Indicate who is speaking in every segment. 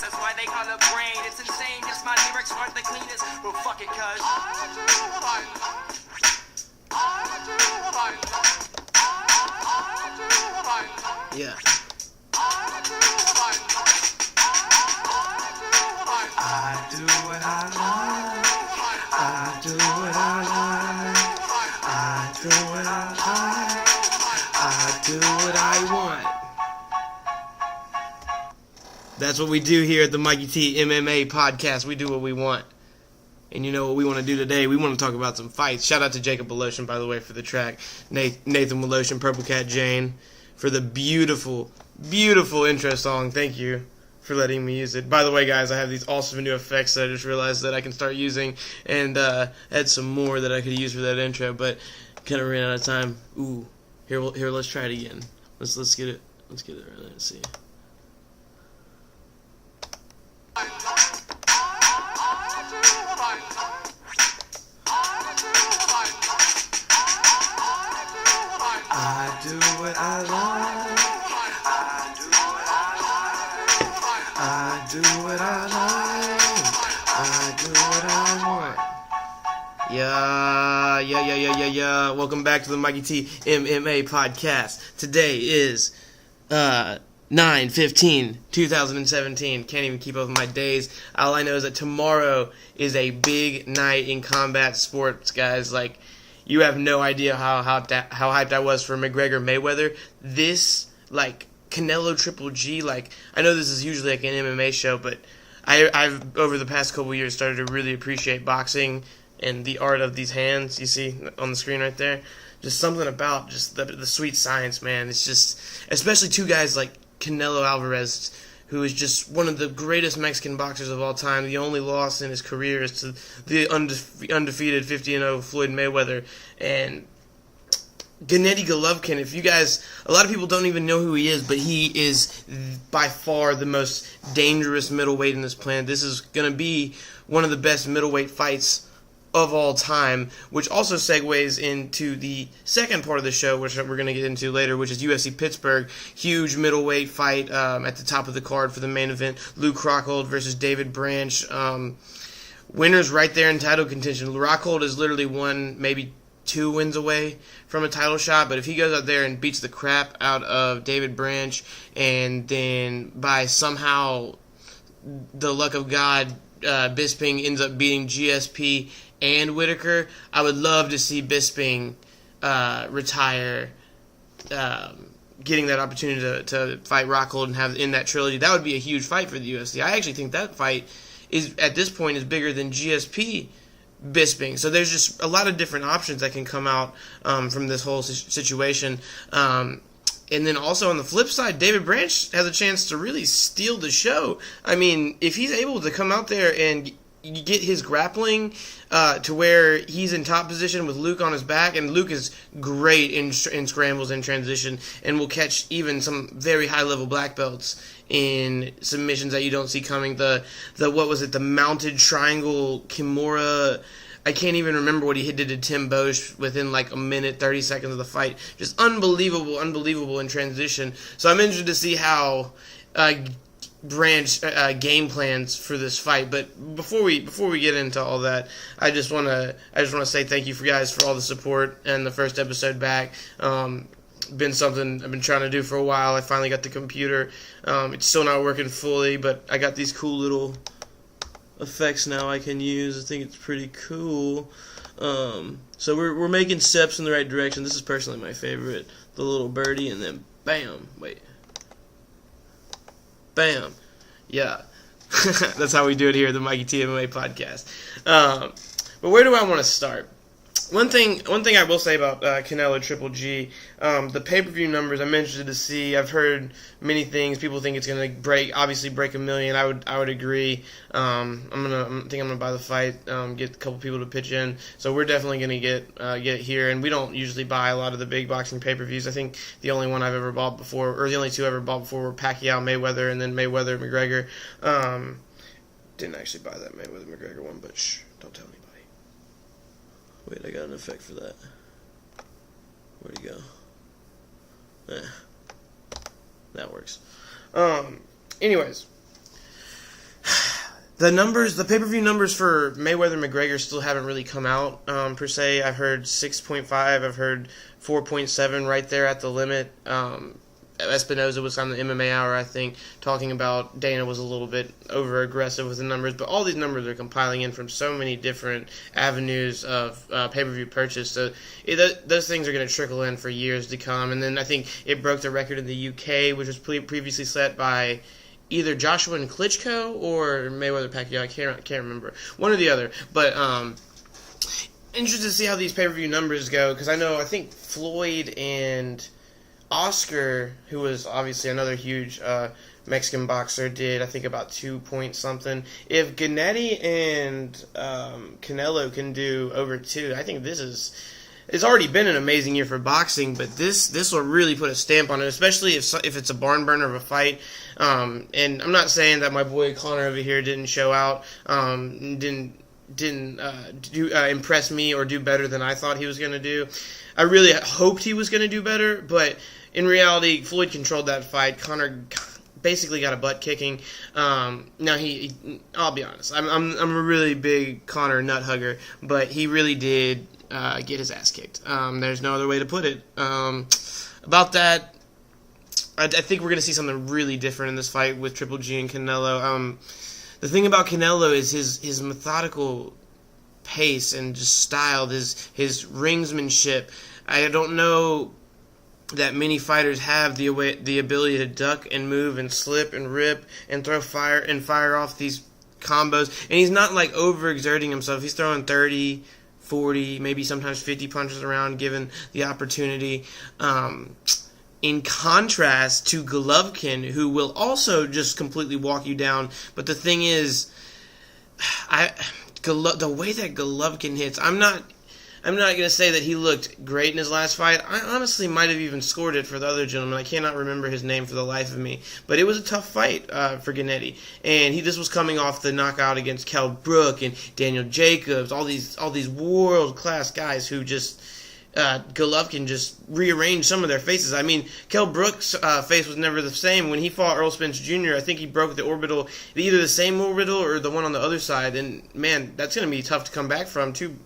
Speaker 1: That's why they call it brain. It's insane, just my lyrics aren't the cleanest. Well, fuck it, cuz I do what I like. I do what I like. I do what I like.
Speaker 2: Yeah.
Speaker 1: I do what I like. I do what I like.
Speaker 2: I do what I like. I do what I like. I do what I want. That's what we do here at the MikeyTMMA podcast. We do what we want. And you know what we want to do today? We want to talk about some fights. Shout out to Jacob Woloshin, by the way, for the track. Nathan Woloshin, Purple Cat Jane, for the beautiful, beautiful intro song. Thank you for letting me use it. By the way, guys, I have these awesome new effects that I just realized that I can start using, and add some more that I could use for that intro, but kind of ran out of time. Ooh, here, let's try it again. Let's get it. Let's get it right there. Let's see.
Speaker 1: I do what I like. I do what I like.
Speaker 2: I do what I like. I do what I want. Yeah. Welcome back to the MikeyTMMA podcast. Today is 9/15/2017. Can't even keep up with my days. All I know is that tomorrow is a big night in combat sports, guys. Like, you have no idea how hyped I was for McGregor Mayweather. This, like, Canelo Triple G, like, I know this is usually like an MMA show, but I've over the past couple years started to really appreciate boxing and the art of these hands. You see on the screen right there, just something about just the sweet science, man. It's just, especially two guys like Canelo Alvarez, who is just one of the greatest Mexican boxers of all time. The only loss in his career is to the undefeated 50-0 Floyd Mayweather. And Canelo-Golovkin, if you guys, a lot of people don't even know who he is, but he is by far the most dangerous middleweight in this planet. This is going to be one of the best middleweight fights of all time, which also segues into the second part of the show, which we're going to get into later, which is UFC Pittsburgh. Huge middleweight fight at the top of the card for the main event. Luke Rockhold versus David Branch. Winners right there in title contention. Rockhold is literally one, maybe 2 wins away from a title shot, but if he goes out there and beats the crap out of David Branch, and then by somehow the luck of God, Bisping ends up beating GSP and Whitaker, I would love to see Bisping retire, getting that opportunity to fight Rockhold and have in that trilogy. That would be a huge fight for the UFC. I actually think that fight is, at this point, is bigger than GSP Bisping. So there's just a lot of different options that can come out from this whole situation. And then also on the flip side, David Branch has a chance to really steal the show. I mean, if he's able to come out there and get his grappling to where he's in top position with Luke on his back, and Luke is great in scrambles and transition, and will catch even some very high-level black belts in submissions that you don't see coming. The what was it, the mounted triangle Kimura, I can't even remember what he did to Tim Bosch within like a minute, 30 seconds of the fight. Just unbelievable in transition. So I'm interested to see how Branch game plans for this fight. But before we get into all that, I just want to say thank you for guys for all the support and the first episode back. Been something I've been trying to do for a while. I finally got the computer. It's still not working fully, but I got these cool little effects now I can use. I think it's pretty cool. So we're making steps in the right direction. This is personally my favorite. The little birdie, and then bam. Wait. Bam. Yeah. That's how we do it here at the MikeyTMMA podcast. But where do I want to start? One thing I will say about Canelo Triple G, the pay-per-view numbers I'm interested to see. I've heard many things. People think it's going to break $1 million. I would agree. I'm gonna buy the fight. Get a couple people to pitch in. So we're definitely going to get it here. And we don't usually buy a lot of the big boxing pay-per-views. I think the only one I've ever bought before, or the only two I ever bought before, were Pacquiao Mayweather, and then Mayweather McGregor. Didn't actually buy that Mayweather McGregor one, but shh, don't tell anybody. Wait, I got an effect for that. Where'd he go? That works. Anyways, The pay-per-view numbers for Mayweather-McGregor still haven't really come out, per se. I've heard 6.5, I've heard 4.7 right there at the limit. Espinoza was on the MMA Hour, I think, talking about Dana was a little bit over-aggressive with the numbers, but all these numbers are compiling in from so many different avenues of pay-per-view purchase, so those things are going to trickle in for years to come. And then I think it broke the record in the UK, which was previously set by either Joshua and Klitschko or Mayweather-Pacquiao. I can't remember. One or the other. But interested to see how these pay-per-view numbers go, because I think Floyd and Oscar, who was obviously another huge Mexican boxer, did I think about 2 point something. If Gennady and Canelo can do over 2, I think it's already been an amazing year for boxing, but this will really put a stamp on it, especially if it's a barn burner of a fight. And I'm not saying that my boy Connor over here didn't show out, didn't impress me or do better than I thought he was going to do. I really hoped he was going to do better, but in reality, Floyd controlled that fight. Connor basically got a butt kicking. Now I'll be honest, I'm a really big Connor nut hugger, but he really did get his ass kicked. There's no other way to put it. About that, I think we're going to see something really different in this fight with Triple G and Canelo. The thing about Canelo is his methodical pace and just style, his ringsmanship. I don't know that many fighters have the ability to duck and move and slip and rip and fire off these combos. And he's not like overexerting himself. He's throwing 30, 40, maybe sometimes 50 punches around given the opportunity. In contrast to Golovkin, who will also just completely walk you down. But the thing is, the way that Golovkin hits, I'm not going to say that he looked great in his last fight. I honestly might have even scored it for the other gentleman. I cannot remember his name for the life of me. But it was a tough fight for Gennady. And this was coming off the knockout against Kell Brook and Daniel Jacobs, all these world-class guys who just... Golovkin just rearranged some of their faces. I mean, Kell Brook's face was never the same. When he fought Earl Spence Jr., I think he broke the orbital, either the same orbital or the one on the other side. And, man, that's going to be tough to come back from. Two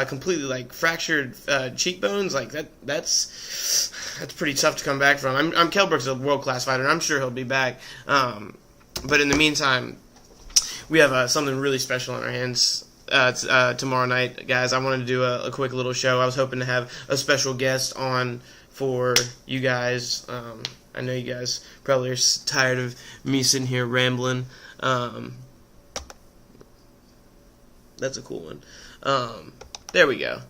Speaker 2: completely, like, fractured cheekbones. Like, that's pretty tough to come back from. I'm Kell Brook's a world-class fighter, and I'm sure he'll be back. But in the meantime, we have something really special on our hands. Tomorrow night, guys. I wanted to do a quick little show. I was hoping to have a special guest on for you guys. I know you guys probably are tired of me sitting here rambling. That's a cool one. There we go.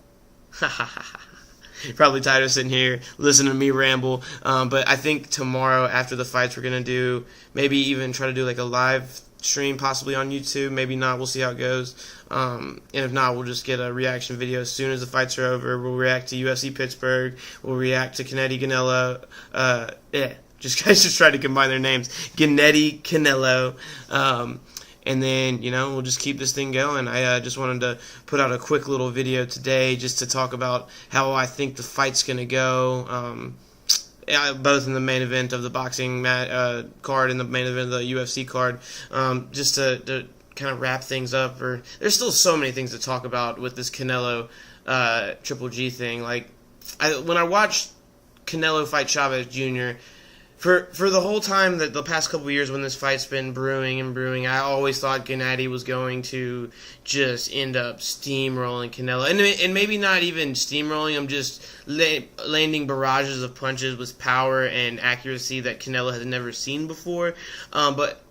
Speaker 2: Probably tired of sitting here listening to me ramble. But I think tomorrow after the fights we're going to do, maybe even try to do like a live stream possibly on YouTube. Maybe not. We'll see how it goes. And if not, we'll just get a reaction video as soon as the fights are over. We'll react to UFC Pittsburgh. We'll react to Canelo. Just try to combine their names. Gennady, Canelo. And then, we'll just keep this thing going. I just wanted to put out a quick little video today just to talk about how I think the fight's going to go. Both in the main event of the boxing card and the main event of the UFC card, just to kind of wrap things up. There's still so many things to talk about with this Canelo Triple G thing. Like, when I watched Canelo fight Chavez Jr., for the whole time that the past couple of years when this fight's been brewing, I always thought Gennady was going to just end up steamrolling Canelo. And maybe not even steamrolling him, just landing barrages of punches with power and accuracy that Canelo has never seen before. But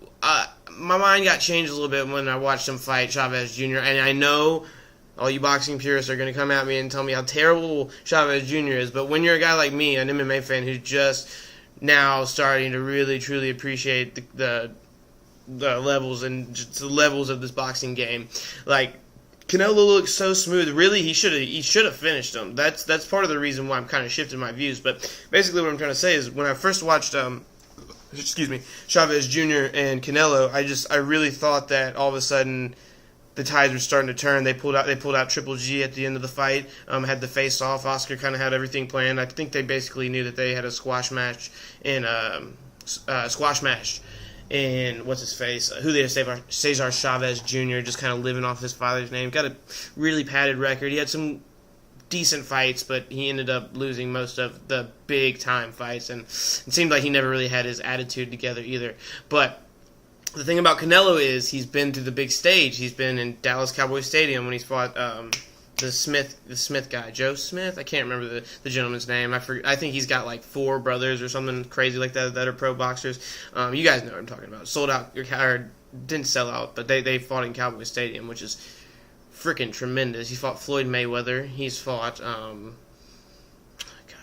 Speaker 2: my mind got changed a little bit when I watched him fight Chavez Jr. And I know all you boxing purists are going to come at me and tell me how terrible Chavez Jr. is. But when you're a guy like me, an MMA fan who's just now starting to really truly appreciate the levels and just the levels of this boxing game, like, Canelo looks so smooth. Really, he should have finished him. That's part of the reason why I'm kind of shifting my views. But basically, what I'm trying to say is, when I first watched Chavez Jr. and Canelo, I really thought that all of a sudden the tides were starting to turn. They pulled out Triple G at the end of the fight. Had the face off. Oscar kind of had everything planned. I think they basically knew that they had a squash match and what's his face, Julio Cesar Chavez Jr., just kind of living off his father's name. Got a really padded record. He had some decent fights, but he ended up losing most of the big-time fights, and it seemed like he never really had his attitude together either. But the thing about Canelo is he's been to the big stage. He's been in Dallas Cowboy Stadium when he's fought the Smith guy, Joe Smith. I can't remember the gentleman's name. I think he's got like 4 brothers or something crazy like that are pro boxers. You guys know what I'm talking about. Sold out, or didn't sell out, but they fought in Cowboy Stadium, which is freaking tremendous. He fought Floyd Mayweather. He's fought God,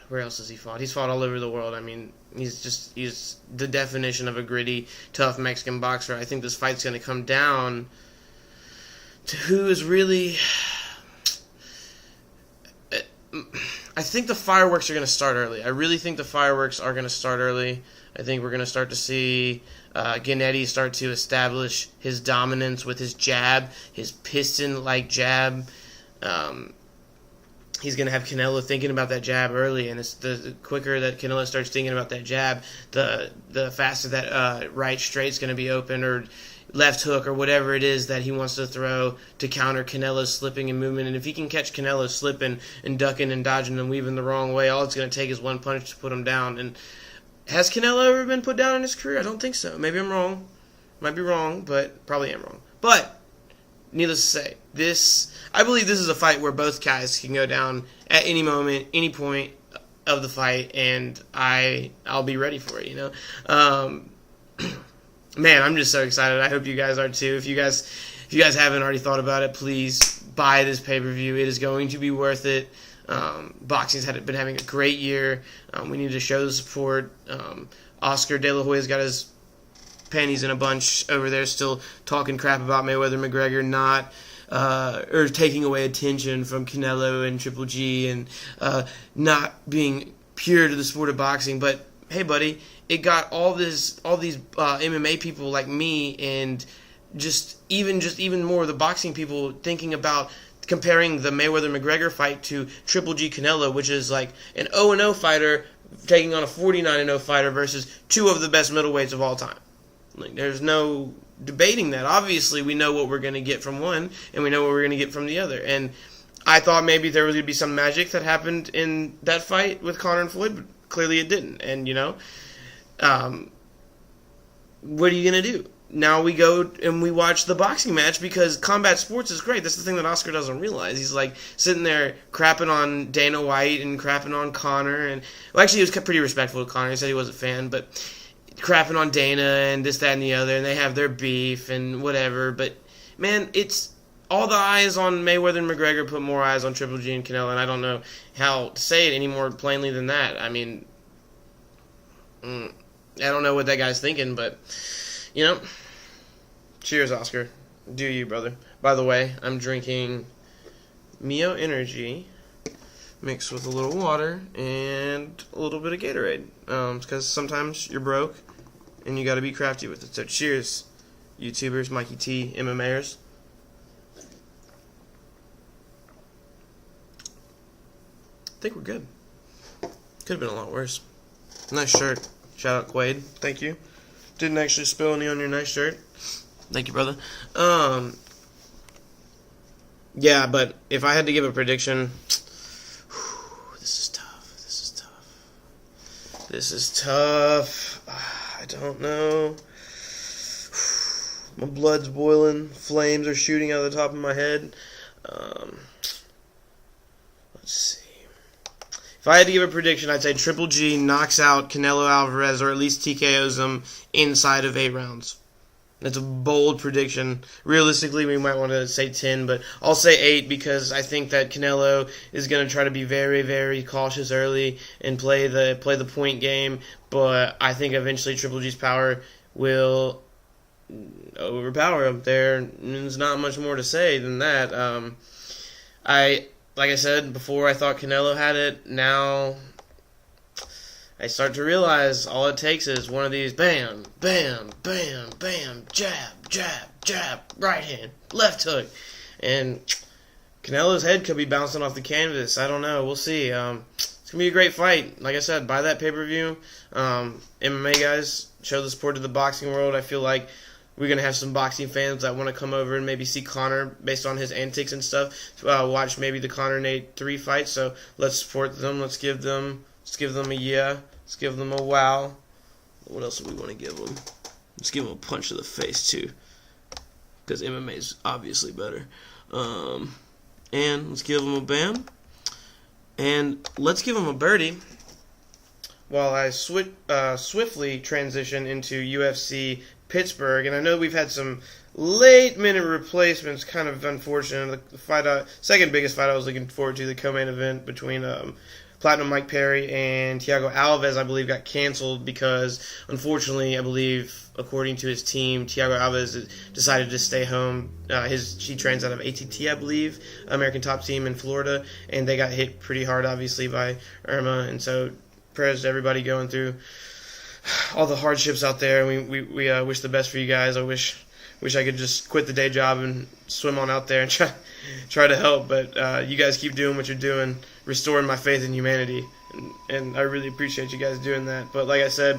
Speaker 2: where else has he fought? He's fought all over the world. I mean, he's the definition of a gritty, tough Mexican boxer. I think this fight's going to come down to who is really. I think the fireworks are going to start early. I really think the fireworks are going to start early. I think we're going to start to see Gennady start to establish his dominance with his jab, his piston-like jab. He's going to have Canelo thinking about that jab early, and it's the quicker that Canelo starts thinking about that jab, the faster that right straight's going to be open, or left hook, or whatever it is that he wants to throw to counter Canelo's slipping and movement. And if he can catch Canelo slipping and ducking and dodging and weaving the wrong way, all it's going to take is one punch to put him down. And has Canelo ever been put down in his career? I don't think so. Maybe I'm wrong. Might be wrong, but probably am wrong. But needless to say, I believe this is a fight where both guys can go down at any moment, any point of the fight, and I'll be ready for it, you know. Man, I'm just so excited. I hope you guys are too. If you guys haven't already thought about it, please buy this pay-per-view. It is going to be worth it. Boxing's been having a great year. We need to show the support. Oscar De La Hoya's got his panties in a bunch over there, still talking crap about Mayweather McGregor not or taking away attention from Canelo and Triple G, and not being pure to the sport of boxing. But hey, buddy, it got all these MMA people like me, and even more of the boxing people thinking about comparing the Mayweather-McGregor fight to Triple G Canelo, which is like an 0-0 fighter taking on a 49-0 fighter versus 2 of the best middleweights of all time. Like, there's no debating that. Obviously, we know what we're going to get from one, and we know what we're going to get from the other. And I thought maybe there was going to be some magic that happened in that fight with Conor and Floyd, but clearly it didn't. And, you know, what are you going to do? Now we go and we watch the boxing match, because combat sports is great. That's the thing that Oscar doesn't realize. He's like sitting there crapping on Dana White and crapping on Conor. And, well, actually, he was pretty respectful of Conor. He said he was a fan, but crapping on Dana and this, that, and the other. And they have their beef and whatever. But, man, it's all the eyes on Mayweather and McGregor put more eyes on Triple G and Canelo. And I don't know how to say it any more plainly than that. I mean, I don't know what that guy's thinking, but, you know, cheers, Oscar. Do you, brother. By the way, I'm drinking Mio Energy mixed with a little water and a little bit of Gatorade. Because sometimes you're broke and you got to be crafty with it. So cheers, YouTubers, MikeyTMMAers. I think we're good. Could have been a lot worse. Nice shirt. Shout out Quaid. Thank you. Didn't actually spill any on your nice shirt. Thank you, brother. Yeah, but if I had to give a prediction, this is tough. I don't know. My blood's boiling. Flames are shooting out of the top of my head. Let's see. If I had to give a prediction, I'd say Triple G knocks out Canelo Alvarez, or at least TKOs him inside of 8 rounds. That's a bold prediction. Realistically, we might want to say 10, but I'll say 8, because I think that Canelo is going to try to be very, very cautious early and play the point game. But I think eventually Triple G's power will overpower him. There's not much more to say than that. Like I said before, I thought Canelo had it. Now I start to realize all it takes is one of these bam, bam, bam, bam, jab, jab, jab, right hand, left hook. And Canelo's head could be bouncing off the canvas. I don't know. We'll see. It's going to be a great fight. Like I said, buy that pay-per-view. MMA guys, show the support to the boxing world. I feel like we're going to have some boxing fans that want to come over and maybe see Conor based on his antics and stuff. Watch maybe the Conor Nate 3 fight. So let's support them. Let's give them a yeah. Let's give them a wow. What else do we want to give them? Let's give them a punch to the face too, because MMA is obviously better. And let's give them a bam. And let's give them a birdie while I swiftly transition into UFC Pittsburgh. And I know we've had some late-minute replacements, kind of unfortunate. The second biggest fight I was looking forward to, the co-main event between Platinum Mike Perry and Thiago Alves, I believe, got canceled because, unfortunately, I believe, according to his team, Thiago Alves decided to stay home. He trains out of ATT, I believe, American Top Team in Florida, and they got hit pretty hard, obviously, by Irma. And so, prayers to everybody going through all the hardships out there. We wish the best for you guys. I wish I could just quit the day job and swim on out there and try to help. But you guys keep doing what you're doing, restoring my faith in humanity. And I really appreciate you guys doing that. But like I said,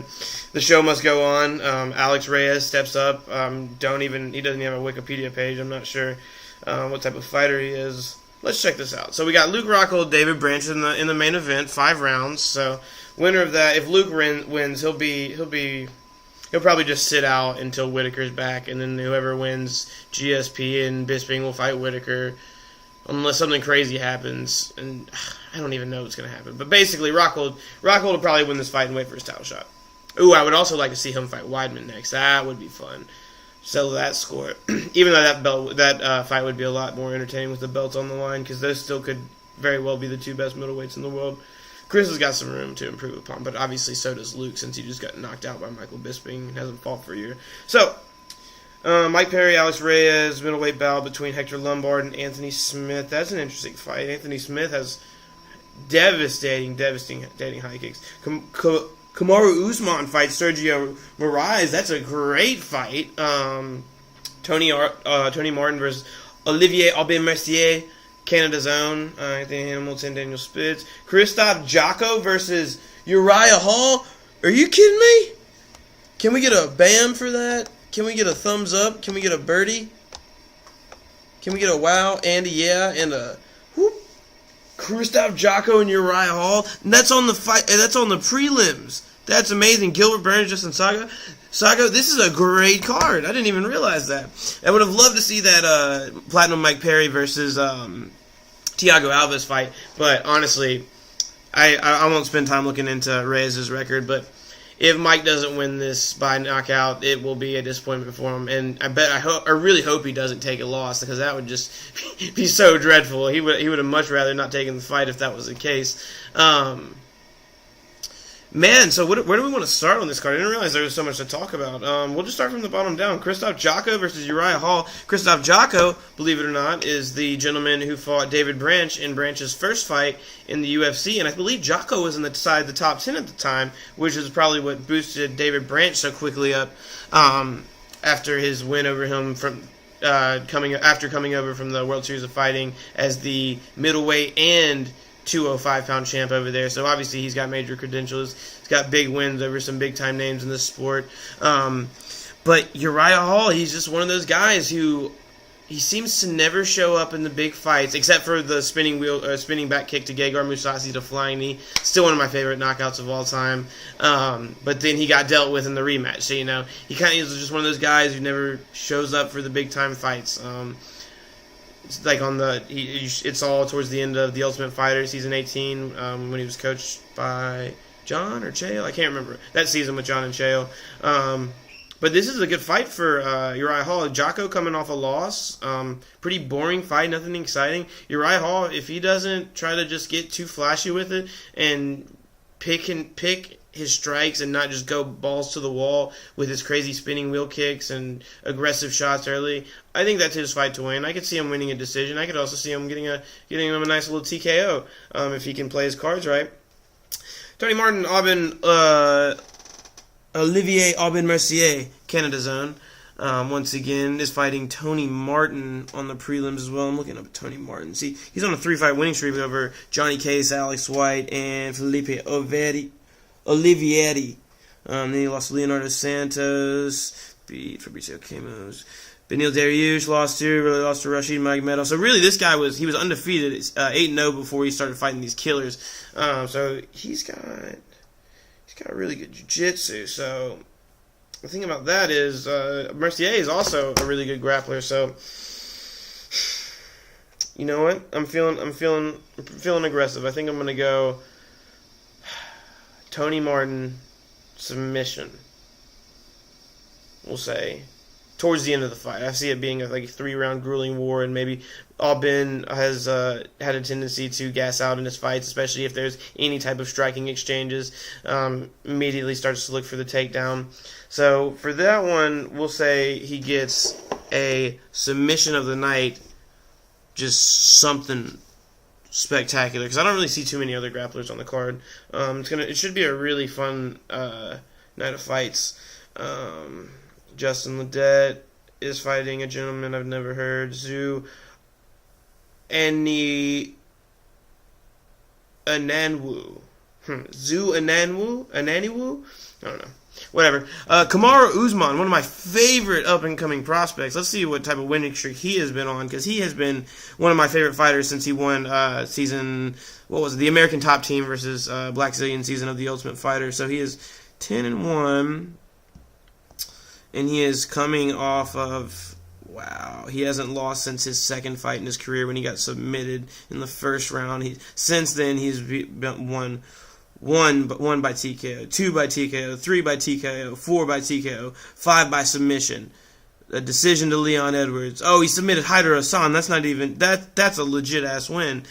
Speaker 2: the show must go on. Alex Reyes steps up. He doesn't even have a Wikipedia page. I'm not sure what type of fighter he is. Let's check this out. So we got Luke Rockhold, David Branch in the main event, 5 rounds. So winner of that, if Luke wins, he'll probably just sit out until Whitaker's back, and then whoever wins, GSP and Bisping will fight Whitaker, unless something crazy happens, and I don't even know what's going to happen. But basically, Rockhold will probably win this fight and wait for his title shot. Ooh, I would also like to see him fight Weidman next. That would be fun. Settle that score. Even though that fight would be a lot more entertaining with the belts on the line, because those still could very well be the 2 best middleweights in the world. Chris has got some room to improve upon, but obviously so does Luke, since he just got knocked out by Michael Bisping and hasn't fought for a year. So, Mike Perry, Alex Reyes, middleweight bout between Hector Lombard and Anthony Smith. That's an interesting fight. Anthony Smith has devastating high kicks. Kamaru Usman fights Sergio Moraes. That's a great fight. Tony Martin versus Olivier Aubin-Mercier. Canada's own, Anthony Hamilton, Daniel Spitz. Christoph Jocko versus Uriah Hall. Are you kidding me? Can we get a bam for that? Can we get a thumbs up? Can we get a birdie? Can we get a wow and a yeah and a whoop? Christoph Jocko and Uriah Hall. And that's on the fight. That's on the prelims. That's amazing. Gilbert Burns, Justin Saga. This is a great card. I didn't even realize that. I would have loved to see that Platinum Mike Perry versus Thiago Alves fight, but honestly, I won't spend time looking into Reyes' record, but if Mike doesn't win this by knockout, it will be a disappointment for him, and I really hope he doesn't take a loss, because that would just be so dreadful. He would have much rather not taken the fight if that was the case. Man, so where do we want to start on this card? I didn't realize there was so much to talk about. We'll just start from the bottom down. Christoph Jocko versus Uriah Hall. Christoph Jocko, believe it or not, is the gentleman who fought David Branch in Branch's first fight in the UFC, and I believe Jocko was inside the top 10 at the time, which is probably what boosted David Branch so quickly up after his win over him coming over from the World Series of Fighting as the middleweight and 205-pound champ over there. So obviously he's got major credentials. He's got big wins over some big-time names in this sport. But Uriah Hall, he's just one of those guys who he seems to never show up in the big fights, except for the spinning back kick to Gegard Mousasi to flying knee. Still one of my favorite knockouts of all time. But then he got dealt with in the rematch. So, he kind of is just one of those guys who never shows up for the big-time fights. It's like it's all towards the end of The Ultimate Fighter, season 18, when he was coached by John or Chael. I can't remember. That season with John and Chael. But this is a good fight for Uriah Hall. Jocko coming off a loss. Pretty boring fight, nothing exciting. Uriah Hall, if he doesn't try to just get too flashy with it and pick his strikes and not just go balls to the wall with his crazy spinning wheel kicks and aggressive shots early, I think that's his fight to win. I could see him winning a decision. I could also see him getting him a nice little TKO if he can play his cards right. Tony Martin, Olivier Aubin-Mercier, Canada's own, once again is fighting Tony Martin on the prelims as well. I'm looking up Tony Martin. See, he's on a 3-fight winning streak over Johnny Case, Alex White, and Felipe Olivieri. Then he lost to Leonardo Santos, beat Fabricio Camos. Benil Dariush lost to Rashid Magomedov. So really, this guy was undefeated, 8-0 before he started fighting these killers. So he's got really good jiu-jitsu. So the thing about that is Mercier is also a really good grappler. So you know what? I'm feeling aggressive. I think I'm gonna go Tony Martin submission. We'll say towards the end of the fight. I see it being like a 3-round grueling war, and maybe Aubin has had a tendency to gas out in his fights, especially if there's any type of striking exchanges. Immediately starts to look for the takedown. So for that one, we'll say he gets a submission of the night, just something spectacular, because I don't really see too many other grapplers on the card. It should be a really fun night of fights. Justin Ledet is fighting a gentleman I've never heard, Zhu Ananwu. Ananwu? I don't know. Whatever. Kamaru Usman, one of my favorite up-and-coming prospects. Let's see what type of winning streak he has been on, because he has been one of my favorite fighters since he won the American Top Team versus Black Zillion season of The Ultimate Fighter. So he is 10-1, and he is coming off of, he hasn't lost since his second fight in his career when he got submitted in the first round. Since then, he's won 1 by TKO, 2 by TKO, 3 by TKO, 4 by TKO, 5 by submission. A decision to Leon Edwards. Oh, he submitted Haider Hassan. That's a legit ass win.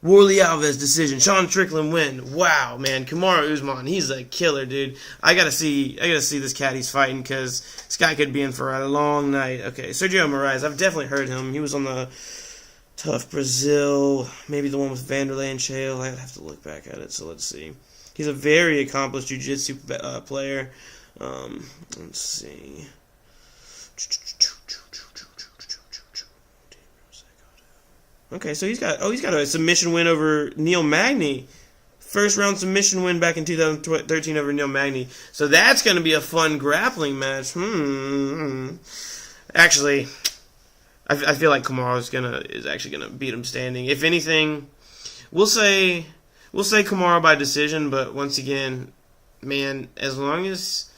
Speaker 2: Warley Alves decision. Sean Strickland win. Wow, man. Kamaru Usman, he's a killer, dude. I gotta see this cat he's fighting, because this guy could be in for a long night. Okay, Sergio Moraes, I've definitely heard him. He was on the Tough Brazil, maybe the one with Vanderlei and Chael. I'd have to look back at it, so let's see. He's a very accomplished jiu-jitsu player. Let's see. Okay, so he's got a submission win over Neil Magny. First round submission win back in 2013 over Neil Magny. So that's going to be a fun grappling match. Actually, I feel like Kamaru is actually gonna beat him standing. If anything, we'll say Kamaru by decision. But once again, man, as long as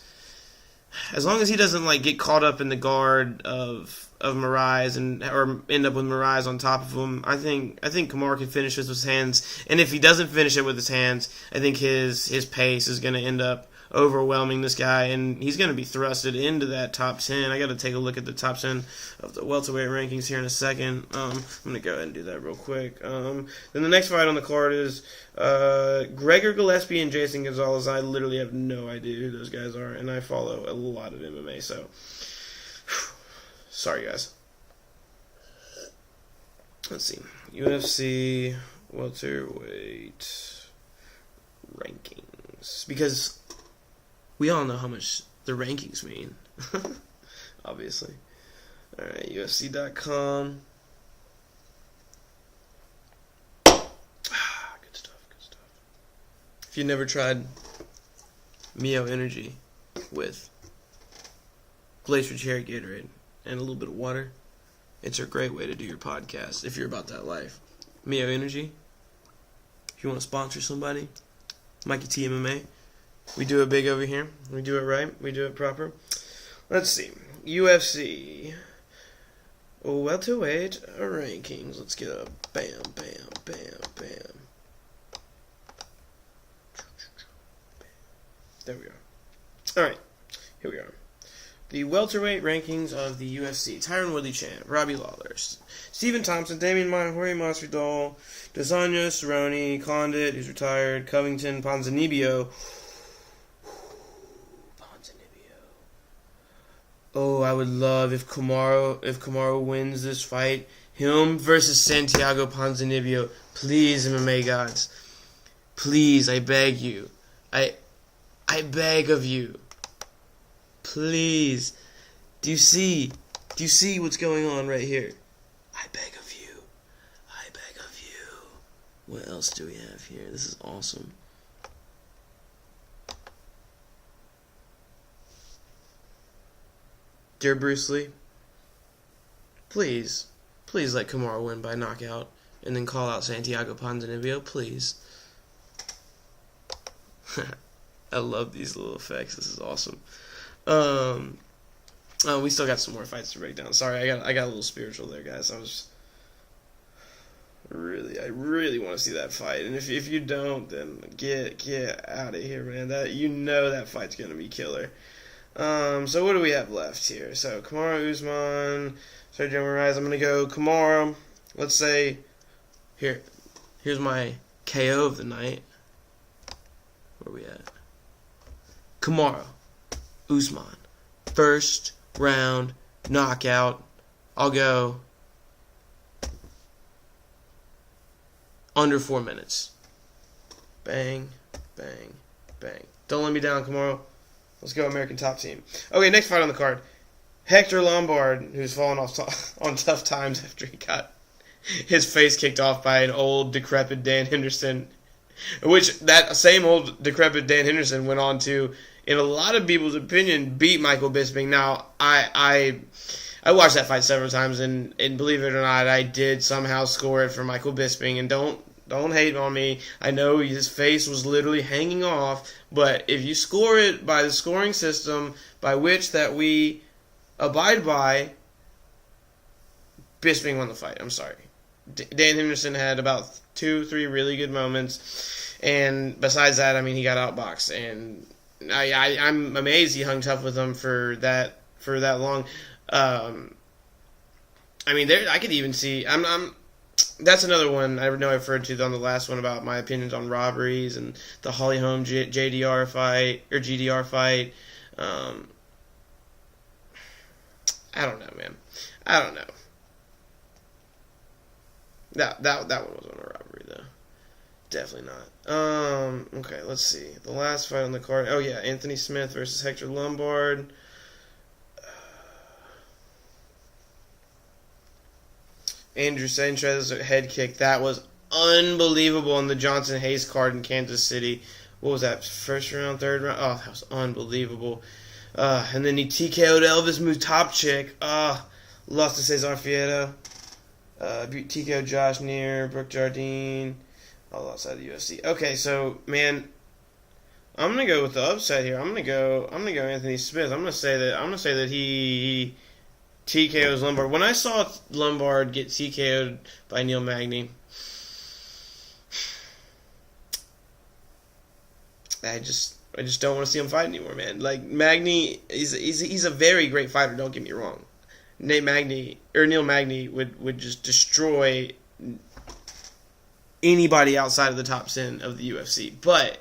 Speaker 2: he doesn't get caught up in the guard of Moraes or end up with Moraes on top of him, I think Kamaru can finish this with his hands. And if he doesn't finish it with his hands, I think his pace is gonna end up overwhelming this guy, and he's going to be thrusted into that top 10. I got to take a look at the top 10 of the welterweight rankings here in a second. I'm going to go ahead and do that real quick. Then the next fight on the card is Gregor Gillespie and Jason Gonzalez. I literally have no idea who those guys are, and I follow a lot of MMA, so sorry, guys. Let's see. UFC welterweight rankings, because we all know how much the rankings mean. Obviously. Alright, UFC.com. Good stuff. If you've never tried Mio Energy with Glacier Cherry Gatorade and a little bit of water, it's a great way to do your podcast if you're about that life. Mio Energy. If you want to sponsor somebody, MikeyTMMA. We do it big over here. We do it right. We do it proper. Let's see. UFC. Welterweight rankings. Let's get a bam. There we go. Alright. Here we are. The welterweight rankings of the UFC. Tyron Woodley champ. Robbie Lawler. Stephen Thompson. Damian Maia. Jorge Masvidal. Dos Anjos. Cerrone. Condit, who's retired. Covington. Ponzinibbio. Oh, I would love if Kamaru wins this fight. Him versus Santiago Ponzinibbio. Please, MMA gods. Please, I beg you. I beg of you. Please. Do you see what's going on right here? I beg of you. What else do we have here? This is awesome. Dear Bruce Lee, please let Kamaru win by knockout, and then call out Santiago Ponzinibbio, please. I love these little effects. This is awesome. We still got some more fights to break down. Sorry, I got a little spiritual there, guys. I really want to see that fight. And if you don't, then get out of here, man. That fight's gonna be killer. So what do we have left here? So Kamaru Usman, Sergio Moraes. I'm gonna go Kamaru. Let's say here's my KO of the night. Where are we at? Kamaru Usman, first round knockout. I'll go under 4 minutes. Bang, bang, bang. Don't let me down, Kamaru. Let's go, American Top Team. Okay, next fight on the card. Hector Lombard, who's fallen off on tough times after he got his face kicked off by an old, decrepit Dan Henderson. Which, that same old, decrepit Dan Henderson went on to, in a lot of people's opinion, beat Michael Bisping. Now, I watched that fight several times, and believe it or not, I did somehow score it for Michael Bisping. And don't hate on me. I know his face was literally hanging off, but if you score it by the scoring system by which that we abide by, Bisping won the fight. I'm sorry. Dan Henderson had about 2-3 really good moments, and besides that, I mean, he got outboxed, and I'm amazed he hung tough with him for that long. I mean, I could even see. That's another one I know I referred to on the last one about my opinions on robberies and the Holly Holm JDR fight or GDR fight. I don't know, man. I don't know. That one wasn't a robbery though. Definitely not. Okay, let's see. The last fight on the card. Oh yeah, Anthony Smith versus Hector Lombard. Andrew Sanchez head kick. That was unbelievable on the Johnson Hayes card in Kansas City. What was that? First round, third round? Oh, that was unbelievable. And then he TKO'd Elvis Mutapchik. Lost to Cesar Fierro. TKO Josh Neer, Brooke Jardine, all outside the UFC. Okay, so man, I'm gonna go with the upset here. I'm gonna go Anthony Smith. I'm gonna say that he TKO's Lombard. When I saw Lombard get TKO'd by Neil Magny, I just don't want to see him fight anymore, man. Like Magny, he's a very great fighter. Don't get me wrong. Neil Magny would just destroy anybody outside of the top 10 of the UFC. But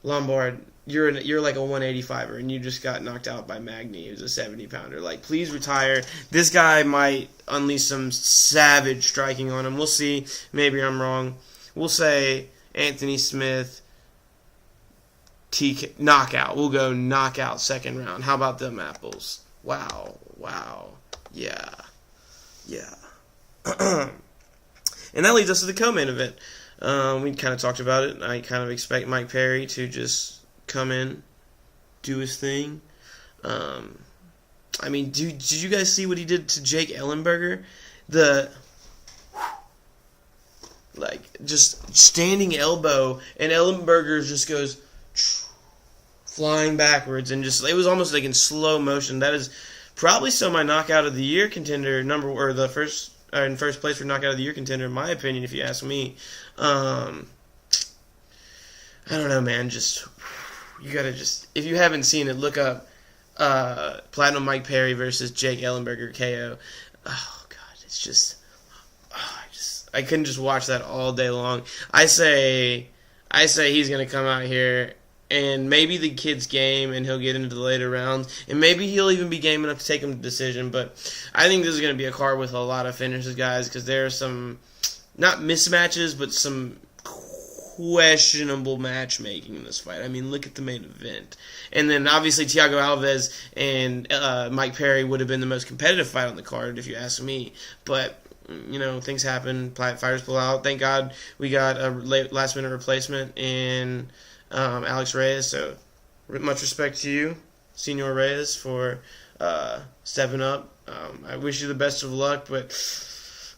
Speaker 2: Lombard, you're like a 185er, and you just got knocked out by Magny, who's a 70-pounder. Like, please retire. This guy might unleash some savage striking on him. We'll see. Maybe I'm wrong. We'll say Anthony Smith knockout. We'll go knockout second round. How about them apples? Wow. Yeah. And that leads us to the co-main event. We kind of talked about it. I kind of expect Mike Perry to just come in, do his thing. I mean, did you guys see what he did to Jake Ellenberger? Just standing elbow, and Ellenberger just goes flying backwards, and it was almost like in slow motion. That is probably still my knockout of the year contender in first place for knockout of the year contender, in my opinion, if you ask me. I don't know, man. You gotta if you haven't seen it, look up Platinum Mike Perry versus Jake Ellenberger KO. Oh God, it's I couldn't just watch that all day long. I say he's gonna come out here, and maybe the kid's game, and he'll get into the later rounds, and maybe he'll even be game enough to take him to decision. But I think this is going to be a card with a lot of finishes, guys, because there are some, not mismatches, but some questionable matchmaking in this fight. I mean, look at the main event. And then, obviously, Thiago Alves and Mike Perry would have been the most competitive fight on the card, if you ask me. But things happen. Fighters pull out. Thank God we got a last-minute replacement in Alex Reyes, so much respect to you. Senor Reyes, for stepping up. I wish you the best of luck, but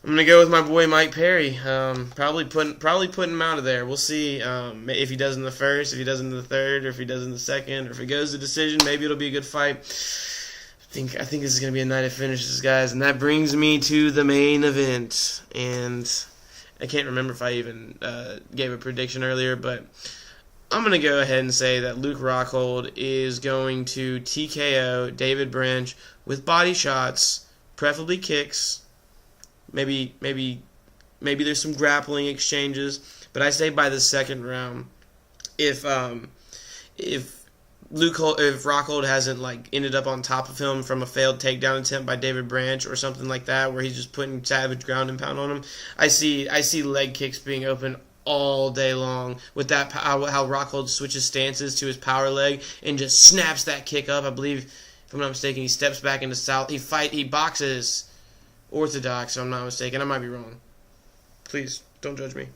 Speaker 2: I'm gonna go with my boy Mike Perry. Probably putting him out of there. We'll see if he does in the first, if he does in the third, or if he does in the second, or if it goes to decision. Maybe it'll be a good fight. I think this is gonna be a night of finishes, guys, and that brings me to the main event. And I can't remember if I even gave a prediction earlier, but I'm going to go ahead and say that Luke Rockhold is going to TKO David Branch with body shots, preferably kicks. Maybe there's some grappling exchanges, but I say by the second round. If Rockhold hasn't ended up on top of him from a failed takedown attempt by David Branch or something like that, where he's just putting savage ground and pound on him, I see leg kicks being open all day long with that how Rockhold switches stances to his power leg and just snaps that kick up. I believe, if I'm not mistaken, he steps back into south. He boxes orthodox, if I'm not mistaken. I might be wrong. Please don't judge me.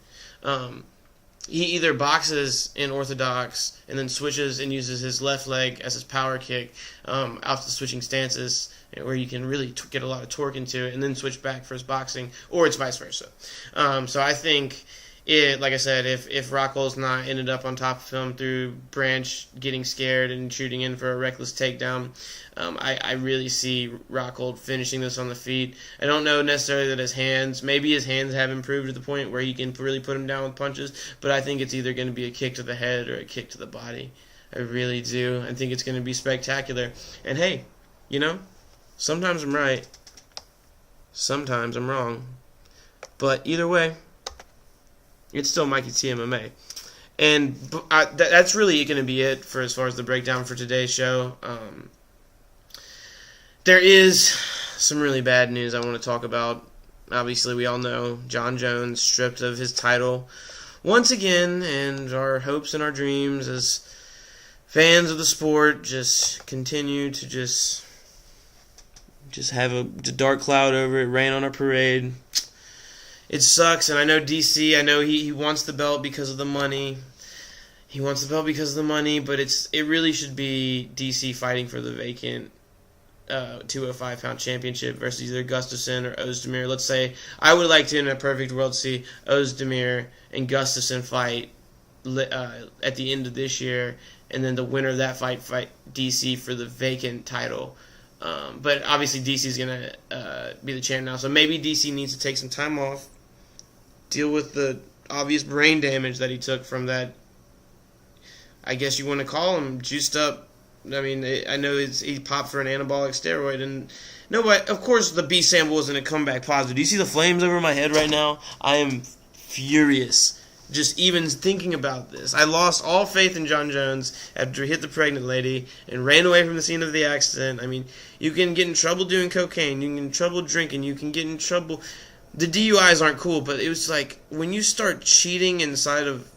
Speaker 2: He either boxes in orthodox and then switches and uses his left leg as his power kick off the switching stances, where you can really get a lot of torque into it, and then switch back for his boxing, or it's vice versa. So I think, like I said, if Rockhold's not ended up on top of him through Branch getting scared and shooting in for a reckless takedown, I really see Rockhold finishing this on the feet. I don't know necessarily that maybe his hands have improved to the point where he can really put him down with punches, but I think it's either going to be a kick to the head or a kick to the body. I really do. I think it's going to be spectacular. And hey, sometimes I'm right, sometimes I'm wrong, but either way, it's still MikeyTMMA. And that's really going to be it for as far as the breakdown for today's show. There is some really bad news I want to talk about. Obviously, we all know Jon Jones stripped of his title once again, and our hopes and our dreams as fans of the sport just continue to just have a dark cloud over it, rain on our parade. It sucks, and I know DC, I know he wants the belt because of the money. He wants the belt because of the money, but it really should be DC fighting for the vacant 205-pound championship versus either Gustafsson or Ozdemir. Let's say, I would like to, in a perfect world, see Ozdemir and Gustafsson fight at the end of this year, and then the winner of that fight DC for the vacant title. But obviously DC's going to be the champ now, so maybe DC needs to take some time off, deal with the obvious brain damage that he took from that, I guess you want to call him, juiced up. I mean, I know he popped for an anabolic steroid, and no, but of course the B sample wasn't a comeback positive. Do you see the flames over my head right now? I am furious just even thinking about this. I lost all faith in Jon Jones after he hit the pregnant lady and ran away from the scene of the accident. I mean, you can get in trouble doing cocaine, you can get in trouble drinking, you can get in trouble. The DUIs aren't cool, but it was like when you start cheating inside of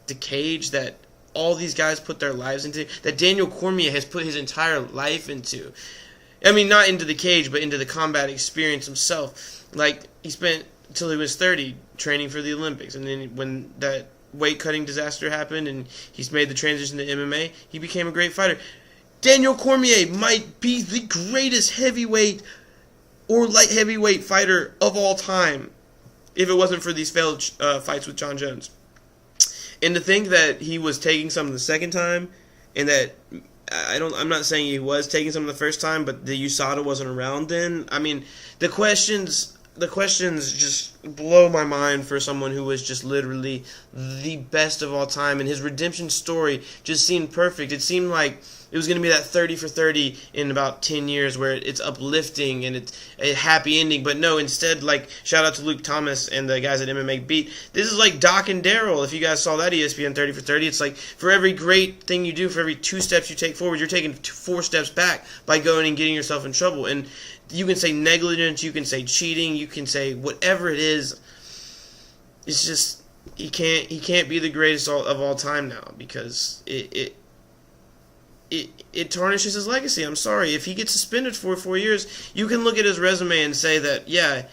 Speaker 2: the cage that all these guys put their lives into, that Daniel Cormier has put his entire life into. I mean, not into the cage, but into the combat experience himself. Like, he spent until he was 30 training for the Olympics, and then when that weight cutting disaster happened and he's made the transition to MMA, he became a great fighter. Daniel Cormier might be the greatest heavyweight or light heavyweight fighter of all time if it wasn't for these failed fights with Jon Jones. And to think that he was taking some the second time, and that I'm not saying he was taking some the first time, but the USADA wasn't around then. I mean, the questions just blow my mind for someone who was just literally the best of all time, and his redemption story just seemed perfect. It seemed like it was going to be that 30 for 30 in about 10 years where it's uplifting and it's a happy ending. But no, instead, like, shout out to Luke Thomas and the guys at MMA Beat. This is like Doc and Daryl. If you guys saw that ESPN 30 for 30, it's like for every great thing you do, for every 2 steps you take forward, you're taking 4 steps back by going and getting yourself in trouble. And you can say negligence, you can say cheating, you can say whatever it is. It's just he can't be the greatest of all time now because it tarnishes his legacy. I'm sorry. If he gets suspended for 4 years, you can look at his resume and say that, yeah,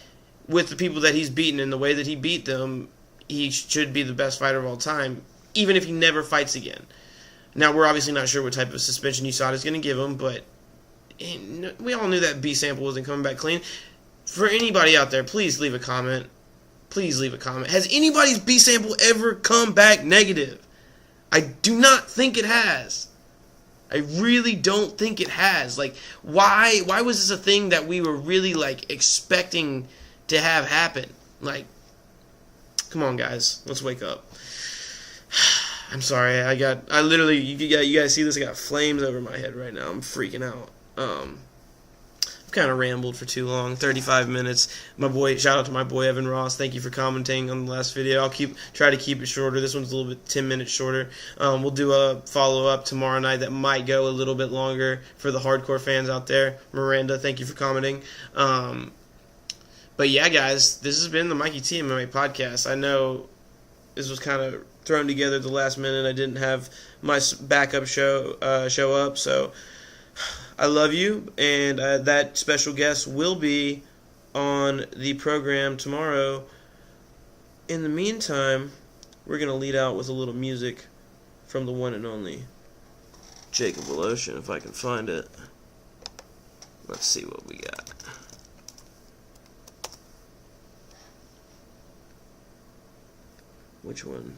Speaker 2: with the people that he's beaten and the way that he beat them, he should be the best fighter of all time, even if he never fights again. Now, we're obviously not sure what type of suspension USADA is going to give him, but we all knew that B sample wasn't coming back clean. For anybody out there, please leave a comment. Please leave a comment. Has anybody's B sample ever come back negative? I do not think it has. I really don't think it has. Like, why was this a thing that we were really, like, expecting to have happen? Like, come on, guys. Let's wake up. I'm sorry. I literally, you guys see this? I got flames over my head right now. I'm freaking out. I've kind of rambled for too long. 35 minutes. Shout out to my boy Evan Ross. Thank you for commenting on the last video. I'll try to keep it shorter. This one's a little bit 10 minutes shorter. We'll do a follow-up tomorrow night that might go a little bit longer for the hardcore fans out there. Miranda, thank you for commenting. But yeah, guys, this has been the MikeyTMMA podcast. I know this was kind of thrown together at the last minute. I didn't have my backup show up, so I love you, and that special guest will be on the program tomorrow. In the meantime, we're going to lead out with a little music from the one and only Jacob-Voloshin, if I can find it. Let's see what we got. Which one?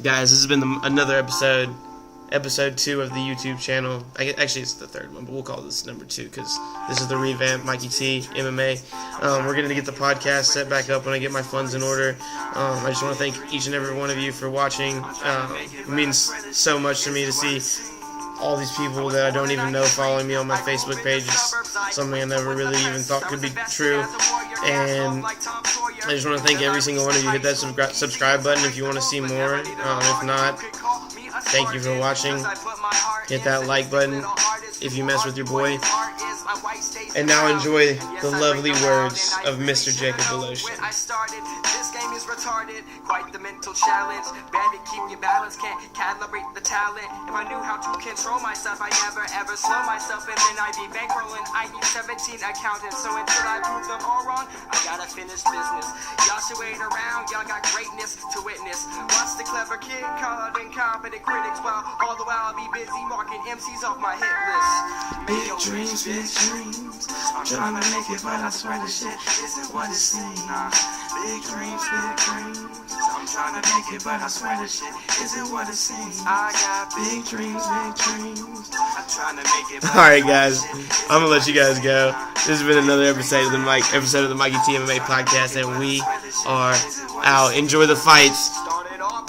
Speaker 2: Guys, this has been another episode 2 of the YouTube channel. Actually, it's the third one, but we'll call this number 2 because this is the revamped MikeyTMMA. We're going to get the podcast set back up when I get my funds in order. I just want to thank each and every one of you for watching. It means so much to me to see all these people that I don't even know following me on my Facebook page. It's something I never really even thought could be true. And I just want to thank every single one of you. Hit that subscribe button if you want to see more. If not, thank you for watching. Hit that like button if you mess with your boy. And now enjoy the lovely words of Mr. Jacob-Voloshin.
Speaker 1: This game is retarded, quite the mental challenge. Better keep your balance, can't calibrate the talent. If I knew how to control myself, I never ever slow myself, and then I'd be bankrolling. I need 17 accountants, so until I prove them all wrong, I gotta finish business. Y'all should wait around, y'all got greatness to witness. Watch the clever kid called incompetent critics, while all the while I'll be busy marking MCs off my hit list.
Speaker 3: Big dreams, big dreams. I'm trying to make it, but I swear this shit isn't what it seems. Big dreams, big dreams. I'm trying to make it, but I swear this shit isn't what it seems. I got big dreams, big dreams. I'm trying to make it.
Speaker 2: Alright, guys, I'm gonna let you guys go. This has been another episode of the MikeyTMMA podcast, and we are out. Enjoy the fights.